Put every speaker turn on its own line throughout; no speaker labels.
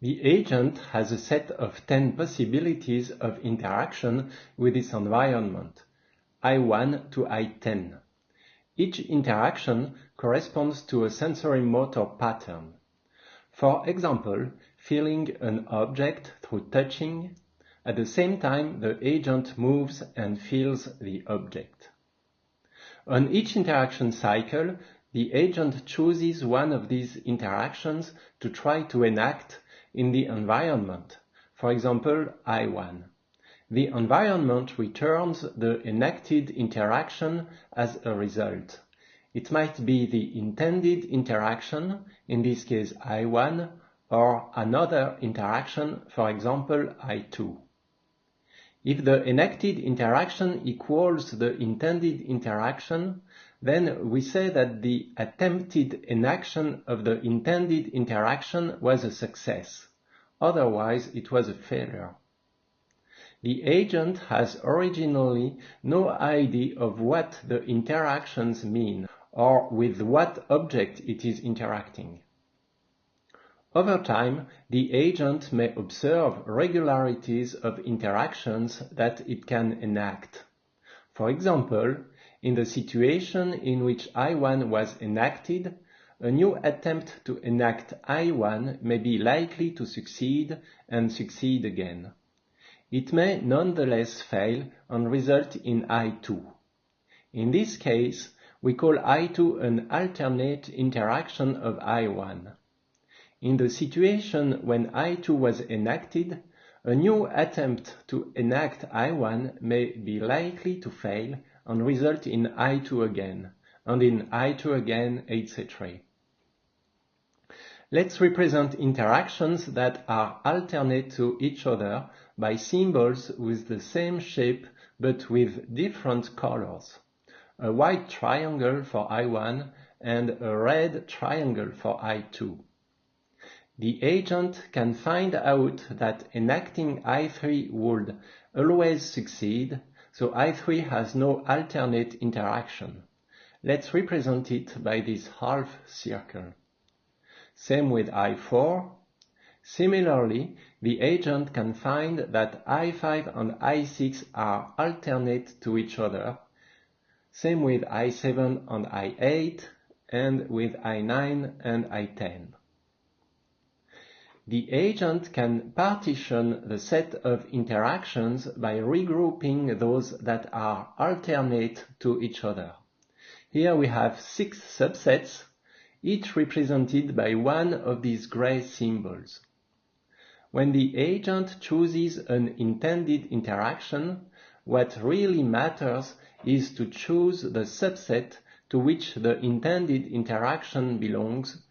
The agent has a set of 10 possibilities of interaction with its environment, I1 to I10. Each interaction corresponds to a sensory motor pattern. For example, feeling an object through touching. At the same time, the agent moves and feels the object. On each interaction cycle, the agent chooses one of these interactions to try to enact in the environment. For example, I1. The environment returns the enacted interaction as a result. It might be the intended interaction, in this case I1, or another interaction, for example I2. If the enacted interaction equals the intended interaction, then we say that the attempted enaction of the intended interaction was a success. Otherwise, it was a failure. The agent has originally no idea of what the interactions mean or with what object it is interacting. Over time, the agent may observe regularities of interactions that it can enact. For example, in the situation in which I1 was enacted, a new attempt to enact I1 may be likely to succeed and succeed again. It may nonetheless fail and result in I2. In this case, we call I2 an alternate interaction of I1. In the situation when I2 was enacted, a new attempt to enact I1 may be likely to fail and result in I2 again, and in I2 again, etc. Let's represent interactions that are alternate to each other by symbols with the same shape but with different colors. A white triangle for I1 and a red triangle for I2. The agent can find out that enacting I3 would always succeed, so I3 has no alternate interaction. Let's represent it by this half circle. Same with I4. Similarly, the agent can find that I5 and I6 are alternate to each other. Same with I7 and I8, and with I9 and I10. The agent can partition the set of interactions by regrouping those that are alternate to each other. Here we have 6 subsets, each represented by one of these gray symbols. When the agent chooses an intended interaction, what really matters is to choose the subset to which the intended interaction belongs,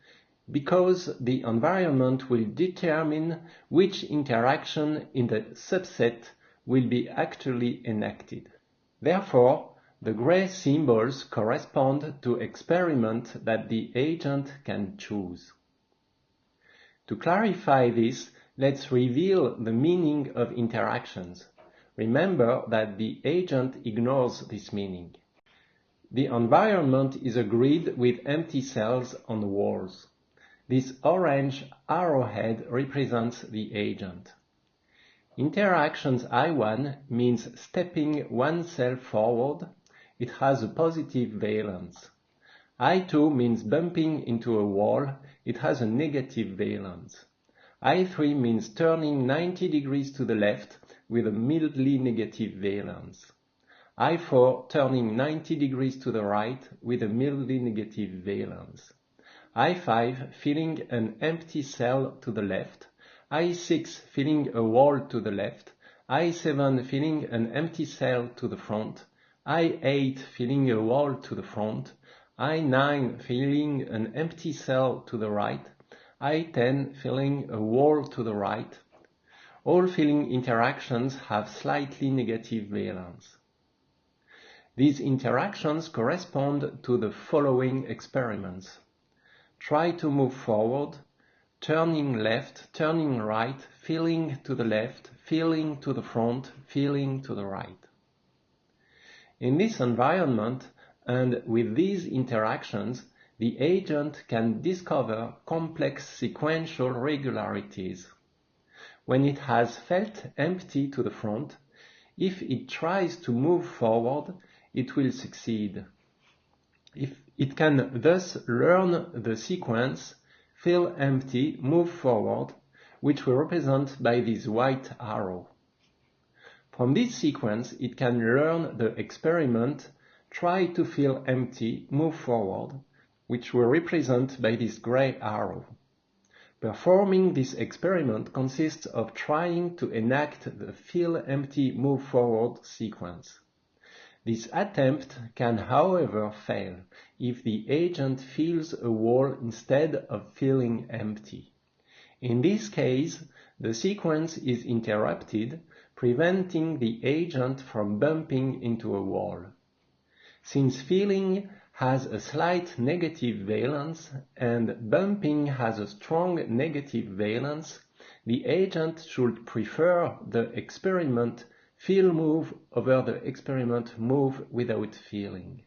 because the environment will determine which interaction in the subset will be actually enacted. Therefore, the gray symbols correspond to experiments that the agent can choose. To clarify this, let's reveal the meaning of interactions. Remember that the agent ignores this meaning. The environment is a grid with empty cells on the walls. This orange arrowhead represents the agent. Interactions I1 means stepping one cell forward. It has a positive valence. I2 means bumping into a wall. It has a negative valence. I3 means turning 90 degrees to the left with a mildly negative valence. I4 turning 90 degrees to the right with a mildly negative valence. I5 filling an empty cell to the left, I6 filling a wall to the left, I7 filling an empty cell to the front, I8 filling a wall to the front, I9 filling an empty cell to the right, I10 filling a wall to the right. All filling interactions have slightly negative valence. These interactions correspond to the following experiments. Try to move forward, turning left, turning right, feeling to the left, feeling to the front, feeling to the right. In this environment and with these interactions, the agent can discover complex sequential regularities. when it has felt empty to the front. If it tries to move forward, it will succeed. If it can thus learn the sequence feel empty, move forward, which we represent by this white arrow. From this sequence, it can learn the experiment try to feel empty, move forward, which we represent by this gray arrow. Performing this experiment consists of trying to enact the feel empty, move forward sequence. This attempt can, however, fail if the agent feels a wall instead of feeling empty. In this case, the sequence is interrupted, preventing the agent from bumping into a wall. Since feeling has a slight negative valence and bumping has a strong negative valence, the agent should prefer the experiment feel move over the experiment move without feeling.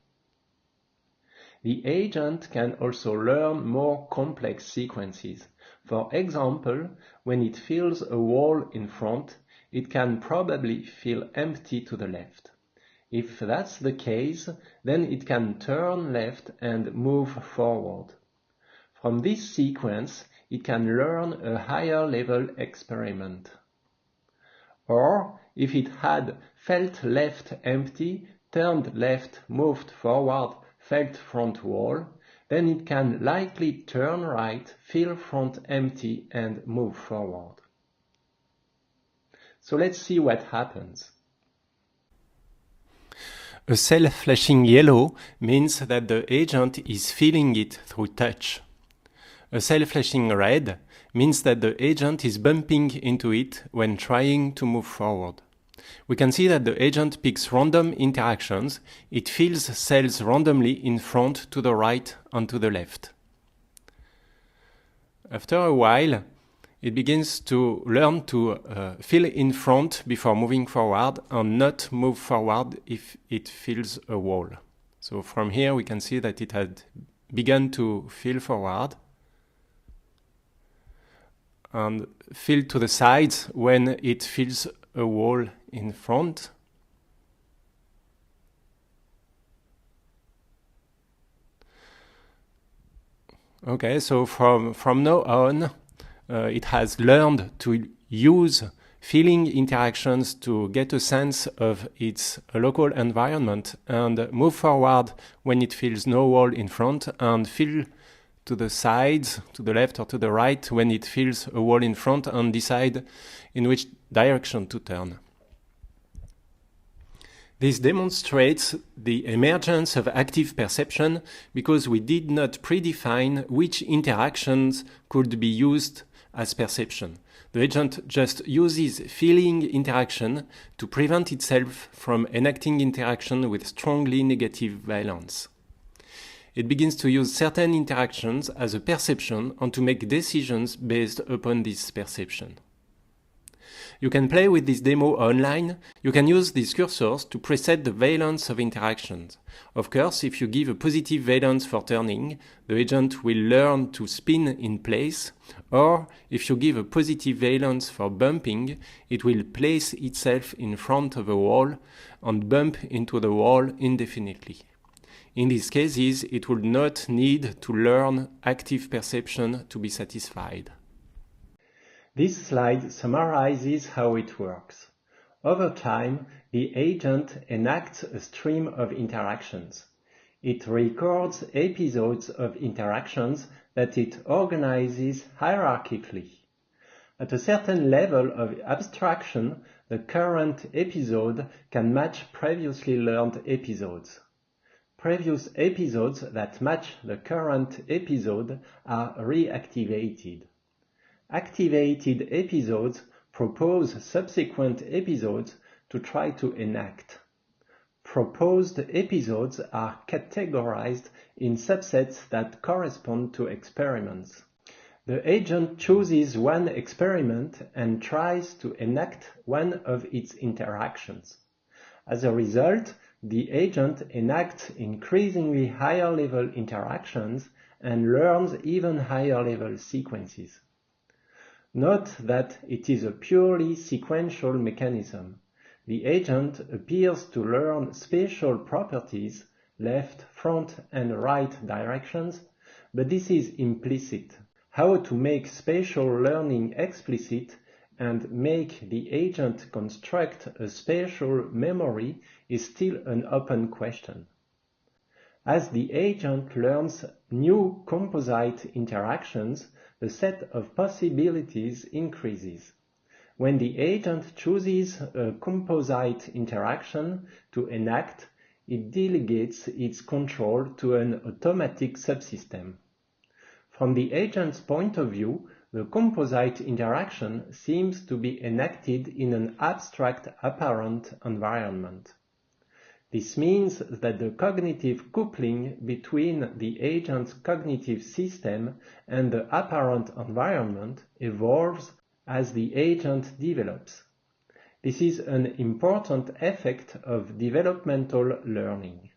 The agent can also learn more complex sequences. For example, when it feels a wall in front, it can probably feel empty to the left. If that's the case, then it can turn left and move forward. From this sequence, it can learn a higher level experiment. Or, if it had felt left empty, turned left, moved forward, felt front wall, then it can likely turn right, feel front empty, and move forward. So let's see what happens. A cell flashing yellow means that the agent is feeling it through touch. A cell flashing red means that the agent is bumping into it when trying to move forward. We can see that the agent picks random interactions. It feels cells randomly in front, to the right, and to the left. After a while, it begins to learn to feel in front before moving forward and not move forward if it feels a wall. So from here we can see that it had begun to feel forward and feel to the sides when it feels a wall in front. Okay, so from now on, it has learned to use feeling interactions to get a sense of its local environment and move forward when it feels no wall in front, and feel to the sides, to the left or to the right, when it feels a wall in front, and decide in which direction to turn. This demonstrates the emergence of active perception because we did not predefine which interactions could be used as perception. The agent just uses feeling interaction to prevent itself from enacting interaction with strongly negative valence. It begins to use certain interactions as a perception and to make decisions based upon this perception. You can play with this demo online. You can use these cursors to preset the valence of interactions. Of course, if you give a positive valence for turning, the agent will learn to spin in place, or if you give a positive valence for bumping, it will place itself in front of a wall and bump into the wall indefinitely. In these cases, it would not need to learn active perception to be satisfied. This slide summarizes how it works. Over time, the agent enacts a stream of interactions. It records episodes of interactions that it organizes hierarchically. At a certain level of abstraction, the current episode can match previously learned episodes. Previous episodes that match the current episode are reactivated. Activated episodes propose subsequent episodes to try to enact. Proposed episodes are categorized in subsets that correspond to experiments. The agent chooses one experiment and tries to enact one of its interactions. As a result, the agent enacts increasingly higher level interactions and learns even higher level sequences. Note that it is a purely sequential mechanism. The agent appears to learn spatial properties, left, front, and right directions, but this is implicit. How to make spatial learning explicit and make the agent construct a spatial memory is still an open question. As the agent learns new composite interactions, the set of possibilities increases. When the agent chooses a composite interaction to enact, it delegates its control to an automatic subsystem. From the agent's point of view, the composite interaction seems to be enacted in an abstract apparent environment. This means that the cognitive coupling between the agent's cognitive system and the apparent environment evolves as the agent develops. This is an important effect of developmental learning.